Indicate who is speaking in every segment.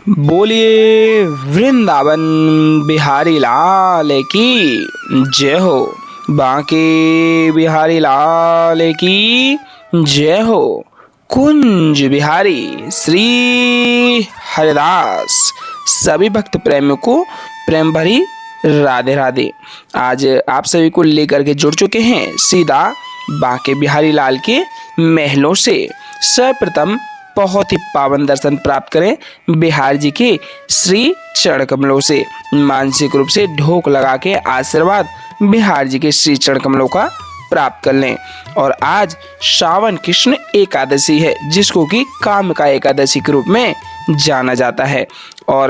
Speaker 1: बोलिए वृंदावन बिहारी लाल की जय हो। बांके बिहारी लाल की जय हो। कुंज बिहारी श्री हरिदास सभी भक्त प्रेमियों को प्रेम भरी राधे राधे। आज आप सभी को लेकर के जुड़ चुके हैं सीधा बांके बिहारी लाल के महलों से। सर्वप्रथम बहुत ही पावन दर्शन प्राप्त करें बिहार जी के श्री चरण कमलों से। मानसिक रूप से ढोक लगा के आशीर्वाद बिहार जी के श्री चरण कमलों का प्राप्त कर लें। और आज श्रावण कृष्ण एकादशी है, जिसको कि कामिका एकादशी के रूप में जाना जाता है। और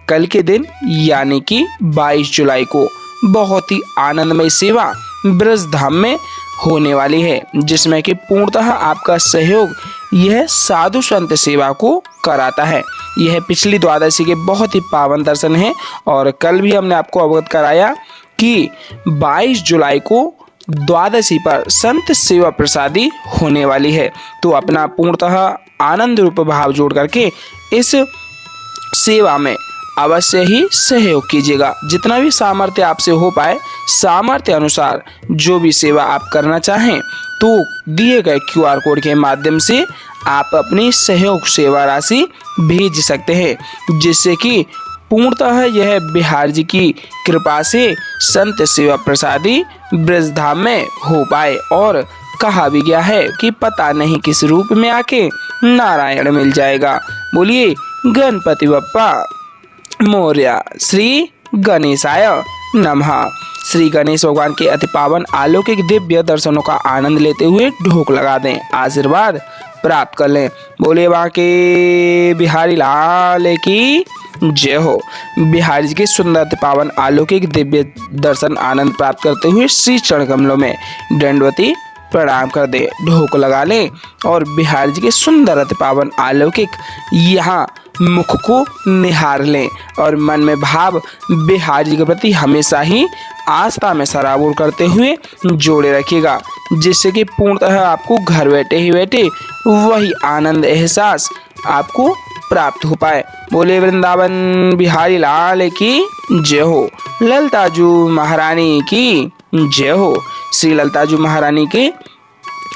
Speaker 1: कल के दिन यानी कि 22 जुलाई को बहुत ही आनंदमय सेवा ब्रज धाम में होने वाली है, जिसमें कि पूर्णतः आपका सहयोग यह साधु संत सेवा को कराता है। यह पिछली द्वादशी के बहुत ही पावन दर्शन है। और कल भी हमने आपको अवगत कराया कि 22 जुलाई को द्वादशी पर संत सेवा प्रसादी होने वाली है। तो अपना पूर्णतः आनंद रूप भाव जोड़ करके इस सेवा में अवश्य ही सहयोग कीजिएगा। जितना भी सामर्थ्य आपसे हो पाए, सामर्थ्य अनुसार जो भी सेवा आप करना चाहें, तो दिए गए QR कोड के माध्यम से आप अपनी सहयोग सेवा राशि भेज सकते हैं, जिससे कि पूर्णतः यह बिहार जी की कृपा से संत सेवा प्रसादी ब्रजधाम में हो पाए। और कहा भी गया है कि पता नहीं किस रूप में आके नारायण मिल जाएगा। बोलिए गणपति बप्पा मोरया। श्री गणेशाय नमः। श्री गणेश भगवान के अति पावन अलौकिक दिव्य दर्शनों का आनंद लेते हुए ढोक लगा दें, आशीर्वाद प्राप्त कर लें। बोले बांके बिहारी लाल की जय हो। बिहारी जी के सुंदर अति पावन अलौकिक दिव्य दर्शन आनंद प्राप्त करते हुए श्री चरण कमलों में दंडवती प्रणाम कर दे, ढोक लगा लें और बिहार जी के सुंदर अति पावन अलौकिक यहाँ मुख को निहार लें। और मन में भाव बिहार जी के प्रति हमेशा ही आस्था में सराबोर करते हुए जोड़े रखिएगा, जिससे कि पूर्णतः आपको घर बैठे ही बैठे वही आनंद एहसास आपको प्राप्त हो पाए। बोले वृंदावन बिहारी लाल की जय हो। ललताजू महारानी की जय हो। श्री ललताजू महारानी के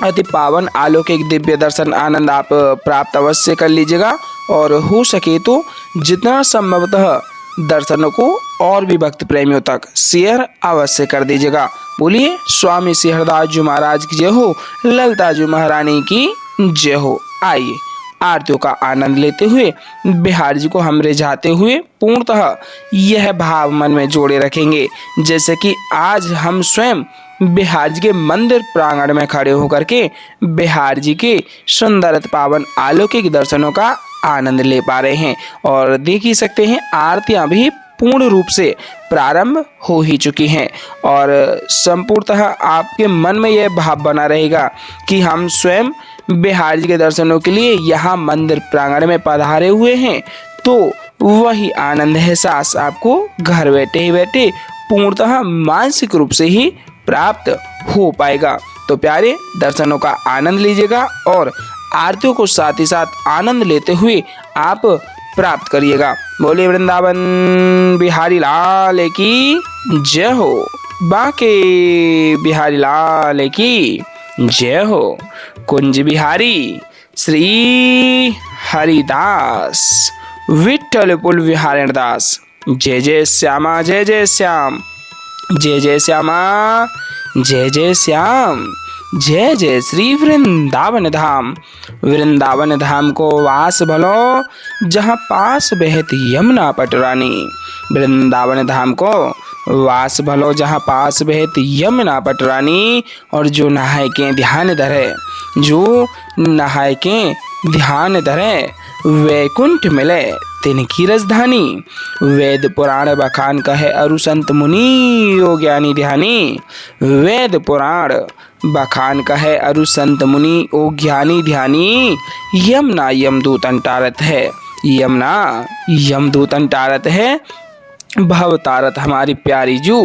Speaker 1: अति पावन अलौकिक दिव्य दर्शन आनंद आप प्राप्त अवश्य कर लीजिएगा। और हो सके तो जितना संभवतः दर्शनों को और भी भक्त प्रेमियों तक शेयर अवश्य कर दीजिएगा। बोलिए स्वामी श्री हरिदास जी महाराज की जय हो। ललताजू महारानी की जय हो। आइए आरतियों का आनंद लेते हुए बिहार जी को हम रिझाते हुए पूर्णतः यह भाव मन में जोड़े रखेंगे, जैसे कि आज हम स्वयं बिहार जी के मंदिर प्रांगण में खड़े होकर के बिहार जी के सुंदर पावन अलौकिक दर्शनों का आनंद ले पा रहे हैं। और देख ही सकते हैं आरतियां भी पूर्ण रूप से प्रारंभ हो ही चुकी हैं। और संपूर्णतः आपके मन में यह भाव बना रहेगा कि हम स्वयं बिहार जी के दर्शनों के लिए यहाँ मंदिर प्रांगण में पधारे हुए हैं, तो वही आनंद एहसास आपको घर बैठे ही बैठे पूर्णतः मानसिक रूप से ही प्राप्त हो पाएगा। तो प्यारे दर्शनों का आनंद लीजिएगा और आरतियों को साथ ही साथ आनंद लेते हुए आप प्राप्त करिएगा। बोले वृंदावन बिहारी लाल की जय हो। बांके बिहारी लाल की जय हो। कुंज बिहारी श्री हरिदास विठ्ठल पुल विहारण दास। जय जय श्यामा जय जय श्याम, जय जय श्यामा जय जय श्याम। जय जय श्री वृंदावन धाम। वृंदावन धाम को वास भलो, जहाँ पास बहती यमुना पटरानी। वृंदावन धाम को वास भलो, जहाँ पास बहती यमुना पटरानी। और जो नहाए के ध्यान धरे, जो नहाए के ध्यान धरे, वैकुंठ मिले तिनकी राजधानी। वेद पुराण बखान कहे अरु संत मुनि ओ ज्ञानी ध्यानी। वेद पुराण बखान कहे अरु संत मुनि ओ ज्ञानी ध्यानी। यमुना यमदूत अंटारत है, यमुना यमदूत अंटारत है। भव तारत हमारी प्यारी जू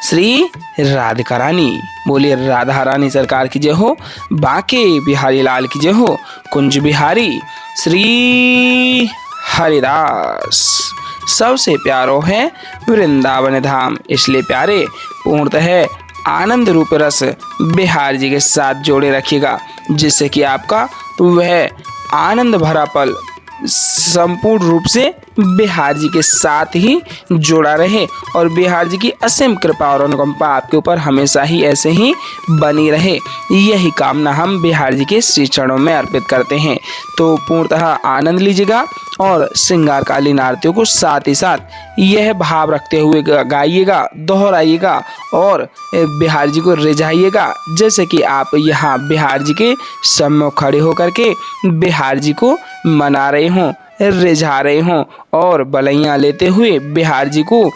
Speaker 1: श्री राधिका रानी। बोलिए राधा रानी सरकार की जय हो। बांके बिहारी लाल की जय हो। कुंज बिहारी श्री हरिदास। सबसे प्यारो है वृंदावन धाम, इसलिए प्यारे पूर्णतः आनंद रूप रस बिहार जी के साथ जोड़े रखिएगा, जिससे कि आपका वह आनंद भरा पल संपूर्ण रूप से बिहार जी के साथ ही जुड़ा रहे और बिहार जी की असीम कृपा और अनुकंपा आपके ऊपर हमेशा ही ऐसे ही बनी रहे। यही कामना हम बिहार जी के श्री चरणों में अर्पित करते हैं। तो पूर्णतः आनंद लीजिएगा और श्रृंगारकालीन आरतियों को साथ ही साथ यह भाव रखते हुए गाइएगा, दोहराइएगा और बिहार जी को रिझाइएगा, जैसे कि आप यहाँ बिहार जी के सम्मुख खड़े होकर के बिहार जी को मना रहे हों, रिझा रहे हों और बलैया लेते हुए बिहार जी को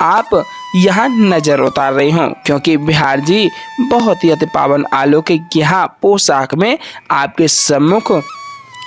Speaker 1: आप यहाँ नजर उतार रहे हों, क्योंकि बिहार जी बहुत ही अति पावन अलौकिक यहाँ पोशाक में आपके सम्मुख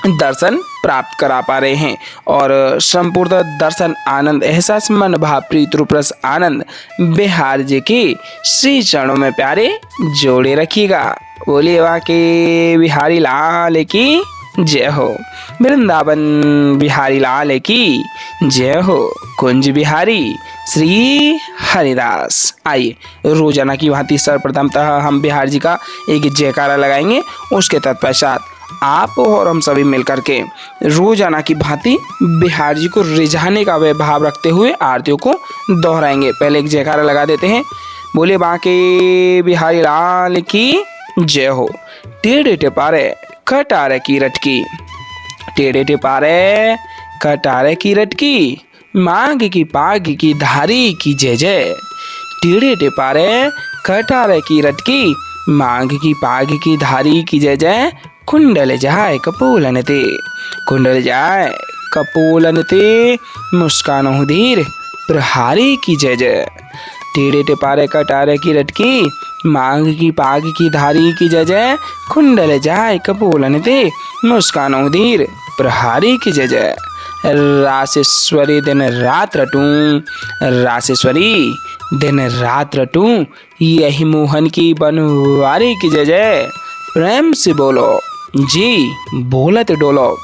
Speaker 1: दर्शन प्राप्त करा पा रहे हैं और संपूर्ण दर्शन आनंद एहसास मन भाव प्रीत रूप रस आनंद बिहार जी के श्री चरणों में प्यारे जोड़े रखिएगा। बोलिए वाके बिहारी लाल की जय हो, वृंदावन बिहारी लाल की जय हो, कुंज बिहारी श्री हरिदास। आइए रोजाना की भांति सर्वप्रथमतः हम बिहार जी का एक जयकारा लगाएंगे, उसके तत्पश्चात आप और हम सभी मिलकर के रोजाना की भांति बिहार जी को रिझाने का वह भाव रखते हुए आरतियों को दोहराएंगे। पहले एक जयकारा लगा देते हैं। बोले बांके बिहारी लाल की जय हो। टेढ़े टेपारे कटारे की रटकी, टेढ़े टेपारे कटारे की रटकी, मांग की पाग की धारी की जय जय। टेढ़े टेपारे कटारे की रटकी, मांग की पाग की धारी की जय जय। कुंडल जाए कपूलन ते, कुंडल जाए कपूलन ते, मुस्कानो धीर प्रहारी की जय जय। टेढ़े टेपारे कटारे की रटकी, मांग की पाग की धारी की जय जय। कुंडल जाए कपूलन ते, मुस्कानो धीर प्रहारी की जय जय। रासेश्वरी दिन रात रटूं, रासेश्वरी दिन रात रटूं, यही मोहन की बनवारी की जय जय। प्रेम से बोलो जी बोलत डोलो,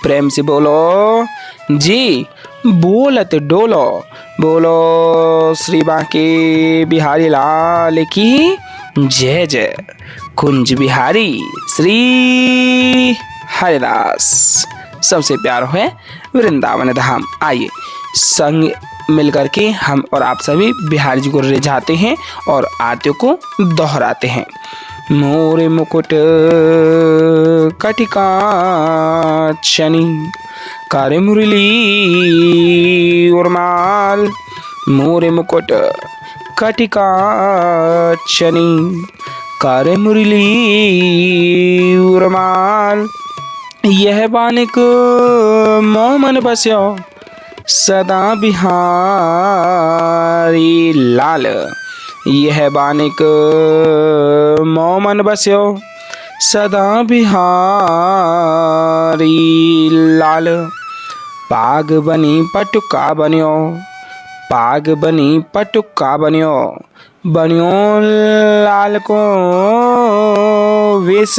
Speaker 1: प्रेम से बोलो जी बोलत डोलो। बोलो श्री बांके बिहारी लाल की जय जय, कुंज बिहारी श्री हरिदास। सबसे प्यार है वृंदावन धाम। आइए संग मिलकर के हम और आप सभी बिहार जी को रिझाते हैं और आरतियों को दोहराते हैं। मोरे मुकुट कटिका शनि, करे मुरली उर्माल। मोरे मुकुट कटिका शनि, करे मुरली उर्माल। यह बानिक मोमन बस्यो सदा बिहारी लाल, यह बानिक मोमन बस्यो सदा बिहारी लाल। पाग बनी पटुका बन्यो, पाग बनी पटुका बन्यो, बन्यो लाल को वेश।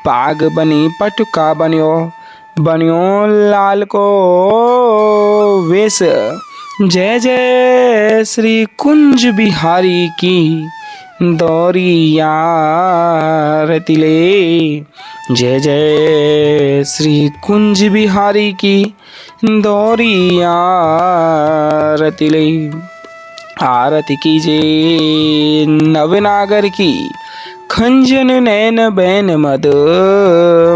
Speaker 1: पाग बनी पटुका बन्यो, बन्यो लाल को वेश। जय जय श्री कुंज बिहारी की दौरिया रतिले, जय जय श्री कुंज बिहारी की दौरिया रतिले। आरती कीजिए नवनागर की, खंजन नैन बैन मद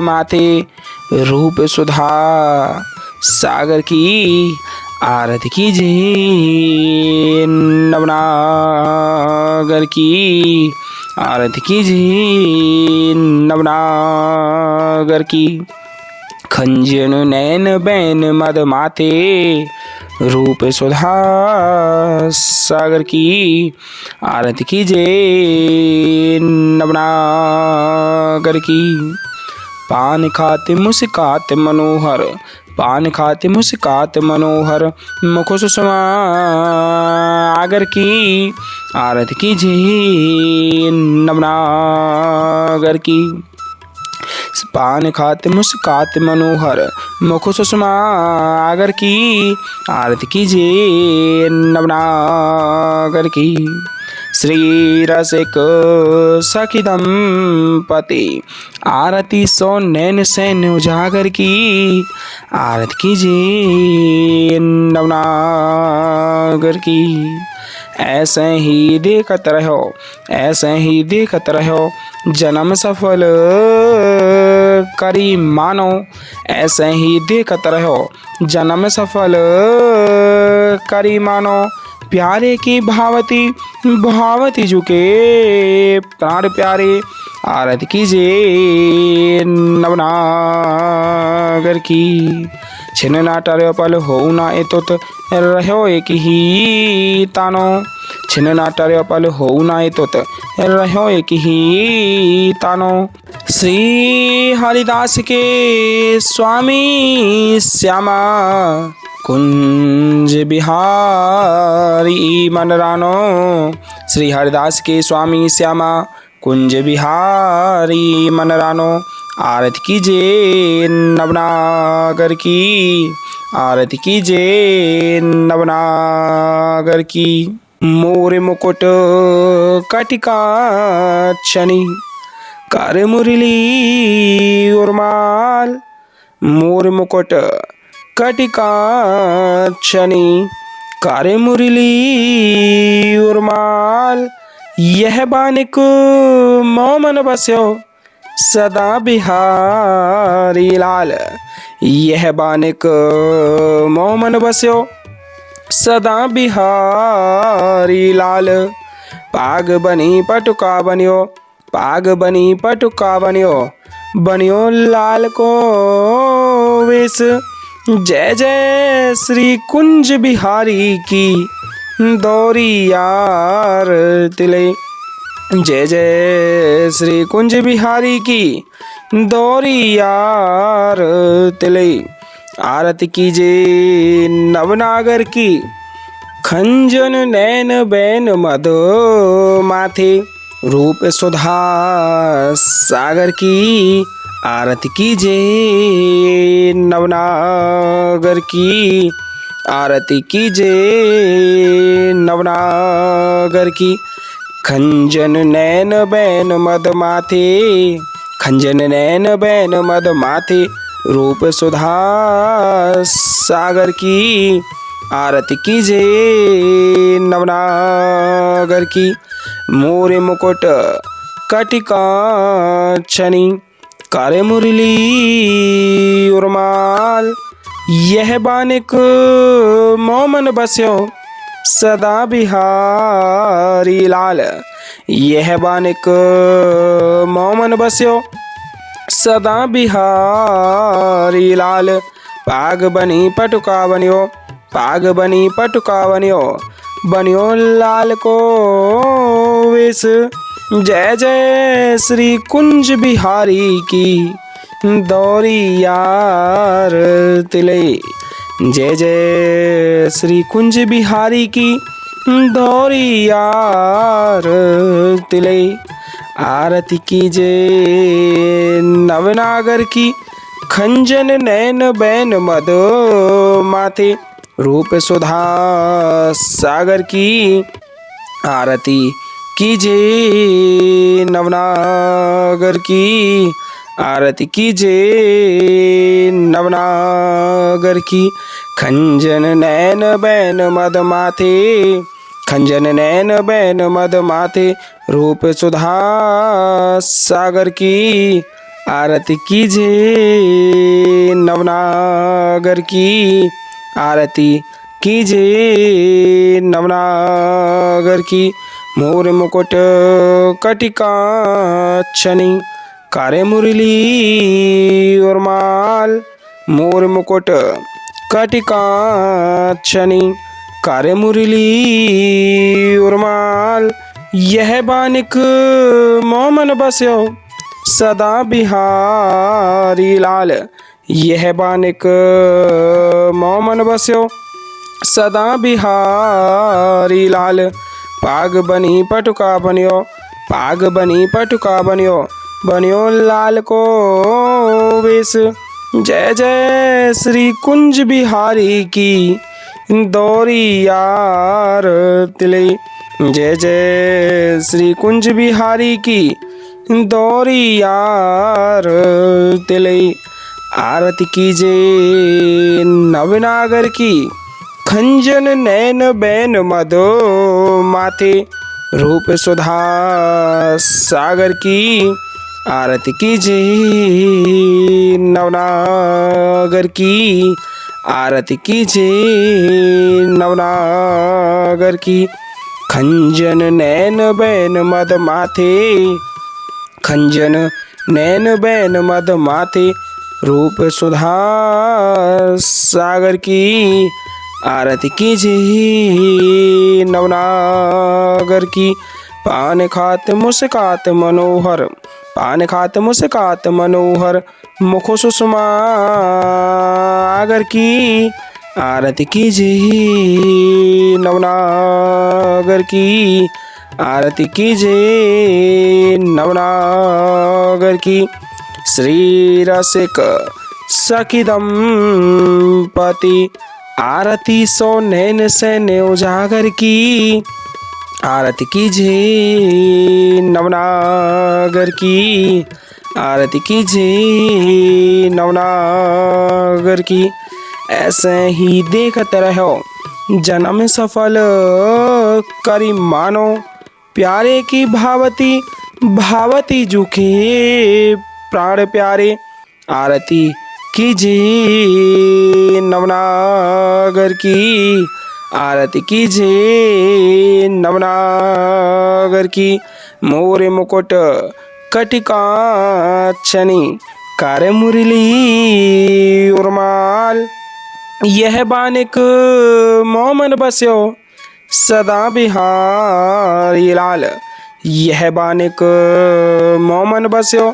Speaker 1: माथे, रूप सुधा सागर की। आरती कीजिए नवनागर की, आरती कीजिए नवनागर की। खंजन नैन बैन मद माथे, रूप सुधा सागर की। आरती कीजिए नवनागर की। पान खाते मुस्कात मनोहर, पान खाते मुस्कात मनोहर, मुख सुषमा आगर की। आरती कीजिए नवनागर की। पान खाते मुस्काते मनोहर मुख सुषमागर की आरती कीजिए नवनागर की। श्री रसिक सखी दंपति आरती सो नैन सैन उजागर की आरती कीजिए नवनागर की। ऐसे ही देखत रहो, ऐसे ही देखत रहो जन्म सफल करी मानो, ऐसे ही देखत रहो जन्म सफल करी मानो। प्यारे की भावती भावती झुके प्राण प्यारे आरती कीजिए नवनागर की। छिन ना टर्यो पल हो ना एतुत रहो एक ही तानो, छिन ना टर्यो पल हो ना एतुत रहो एक ही तानो। श्री हरिदास के स्वामी श्यामा कुंज बिहारी मन रानो, श्री हरिदास के स्वामी श्यामा कुंज बिहारी मन रानो। आरती कीजिए नवनागर की, आरती कीजिए नवनागर की। मोर मुकुट कटिका छनी कर मुरली उर्माल, मोर मुकुट कटिका छनी कर मुरली उर्माल। यह बानिक मोमन बस्यो सदा बिहारी लाल, यह बानिक मोमन बस्यो सदा बिहारी लाल। पाग बनी पटुका बनियो, पाग बनी पटुका बनियो, बनियो लाल को वेश। जय जय श्री कुंज बिहारी की दौरी यार तिले, जय जय श्री कुंज बिहारी की दौरी यार तिले। आरती कीजिए नवनागर की खंजन नैन बैन मधो माथे रूप सुधा सागर की। आरती कीजिए नवनागर की, आरती कीजिए नवनागर की। खंजन नैन बैन मद माथे, खंजन नैन बैन मद माथे रूप सुधा सागर की। आरती कीजिए नवनागर की। मोर मुकुट कटिका छनी कर मुरली उर्माल, यह बानिक मोमन बस्यो सदा बिहारी लाल, यह बानिक मोमन बस्यो सदा बिहारी लाल। पाग बनी पटुका बनियो, पाग बनी पटुका बनियो, बनियो लाल को वेश। जय जय श्री कुंज बिहारी की दौरी यार तिले, जय जय श्री कुंज बिहारी की दौरी यार तिले। आरती कीजिए नवनागर की खंजन नैन बैन मद माथे रूप सुधा सागर की। आरती कीजिए नवनागर की, आरती कीजिए नवनागर की। खंजन नैन बैन मद माथे, खंजन नैन बैन मद माथे रूप सुधा सागर की। आरती कीजिए नवनागर की, आरती कीजिए नवनागर की। मोर मुकुट कटिका छनी करे मुरली उर्माल, मोर मुकुट कटिका छनी करे मुरली उर्माल। यह बानिक मोमन बस्यो सदा बिहारी लाल, यह बानिक मोमन बस्यो सदा बिहारी लाल। पाग बनी पटुका बनियो, पाग बनी पटुका बनियो, बनियो लाल को वेश। जय जय श्री कुंज बिहारी की दौरी यार तिले। जय जय श्री कुंज बिहारी की दौरी यार तिले। आरती कीजे नवनागर की खंजन नैन बैन मधो माथे रूप सुधा सागर की। आरती कीजे नवनागर की आरती कीजे नवनागर की। खंजन नैन बैन मद माथे खंजन नैन बैन मद माथे रूप सुधा सागर की। आरती कीजे नवनागर की। पान खात मुस्कात मनोहर पान खात मुस्कात मनोहर मुख सुषमा आगर की। आरती कीजे नवनागर की आरती कीजे नवनागर की। श्री रसिक सखी दंपति आरती सो नैन सैन उजागर की। आरती कीजे नवनागर की आरती कीजे नवनागर की। ऐसे ही देखते रहो जन्म सफल करी मानो प्यारे की भावती भावती जुखे प्राण प्यारे। आरती कीजे नवनागर की आरती कीजे नवनागर की। मोरे मुकुट कटिकाक्षनी कार मुरली उर्माल। यह बानिक मोमन बस्यो सदा बिहारी लाल। यह बानिक मोमन बस्यो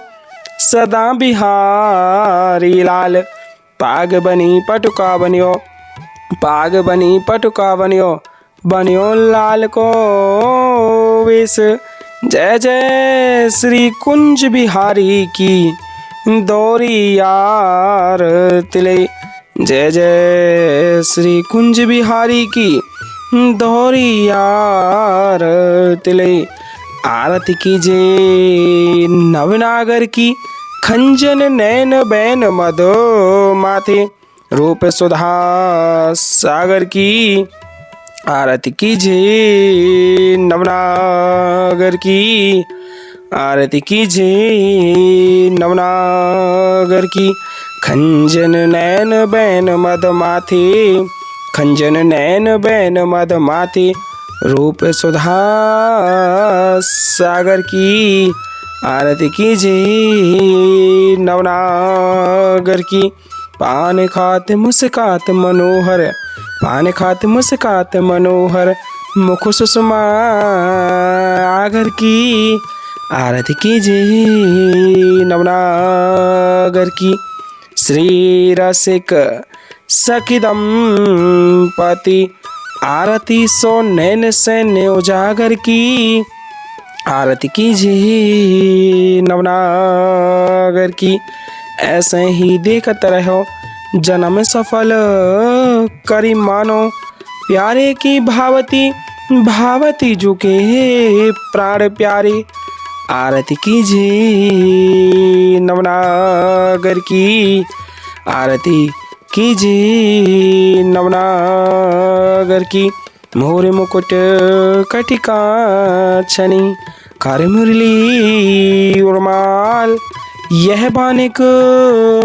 Speaker 1: सदा बिहारी लाल। पाग बनी पटुका बनियो पाग बनी पटुका बनियो बनियो लाल को वेश। जय जय श्री कुंज बिहारी की दौरी यार तिले। जय जय श्री कुंज बिहारी की दौरी यार तिले। आरती कीजे नवनागर की खंजन नैन बैन मधो माथे रूप सुधा सागर की। आरती कीजे नवनागर की आरती कीजे नवनागर की। खंजन नैन बैन मद माथे खंजन नैन बैन मद माथे रूप सुधा सागर की। आरती कीजे नवनागर की। पान खात मुस्कात मनोहर पान खात मुस्कात मनोहर मुख सुषमा आगर की। आरती कीजे नवनागर की। श्री रसिक सखी दंपति आरती सो नैन सैन उजागर की। आरती कीजे नवनागर की। ऐसे ही देखते रहो जन्म सफल करी मानो प्यारे की भावती भावती जुके प्राण प्यारे। आरती कीजे नवनागर की आरती कीजे नवनागर की। मोरे मुकुट कटिकाक्षनी कार मुरली उर्माल। यह बानिक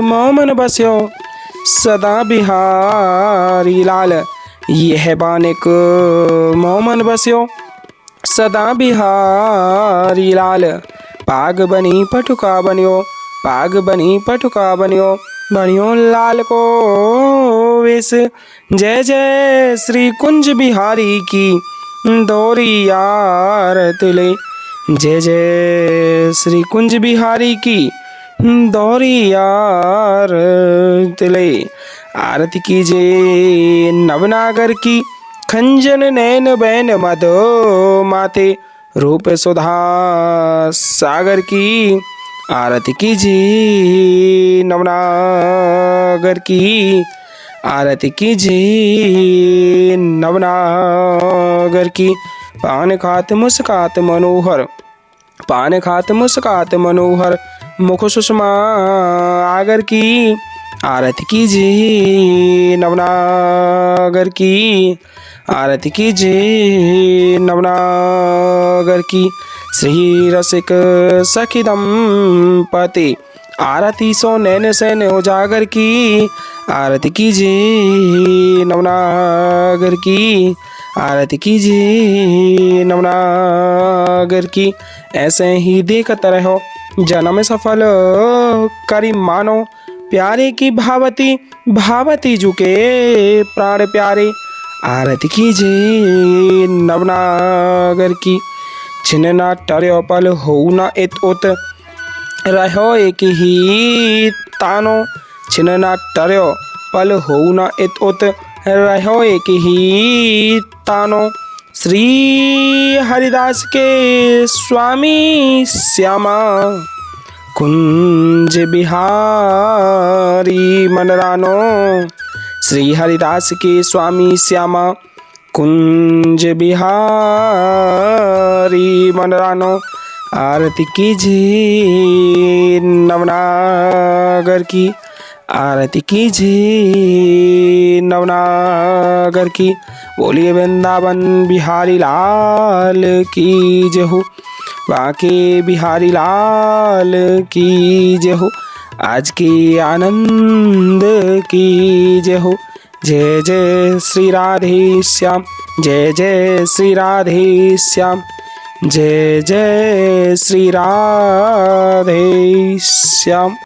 Speaker 1: मोमन बस्यो सदा बिहारी लाल। यह बानिक मोमन बस्यो सदा बिहारी लाल। पाग बनी पटुका बनियो पाग बनी पटुका बनियो बनियो लाल को वेश। जय जय श्री कुंज बिहारी की दौरी यार तिले। जय जय श्री कुंज बिहारी की दौरी यार तिले। आरती कीजे नवनागर की खंजन नैन बैन मधो माथे रूप सुधा सागर की। आरती कीजिए नवनागर की, आरती कीजिए नवनागर की। पान खात मुस्कात मनोहर, पान खात मुस्कात मनोहर, मुख सुषमा आगर की, आरती कीजिए नवनागर की, आरती कीजिए नवनागर की। श्री रसिक सखी दंपति, आरती सो नैन सैन उजागर की, आरती कीजिए नवनागर की, आरती कीजिए नवनागर की। ऐसे ही देखत रहो जन्म सफल करी मानो, प्यारे की भावती भावती झुके प्राण प्यारे, आरती कीजिए नवनागर की। छिन ना टर्यो पल हो ना इत उत, रहो एक ही तानो, छिन ना टर्यो पल हो ना इत उत, रहो एक ही तानो। श्री हरिदास के स्वामी श्यामा, कुंज बिहारी मनरानो। श्री हरिदास के स्वामी श्यामा, कुंज बिहारी मनरानो, आरती कीजिए नवनागर की, आरती कीजिए नवनागर की। बोलिए वृंदावन बिहारी लाल की जय हो, बांके बिहारी लाल की जय हो, आज की आनंद की जय हो। जय जय श्री राधे श्याम, जय जय श्री राधे श्याम, जय जय श्री राधे श्याम।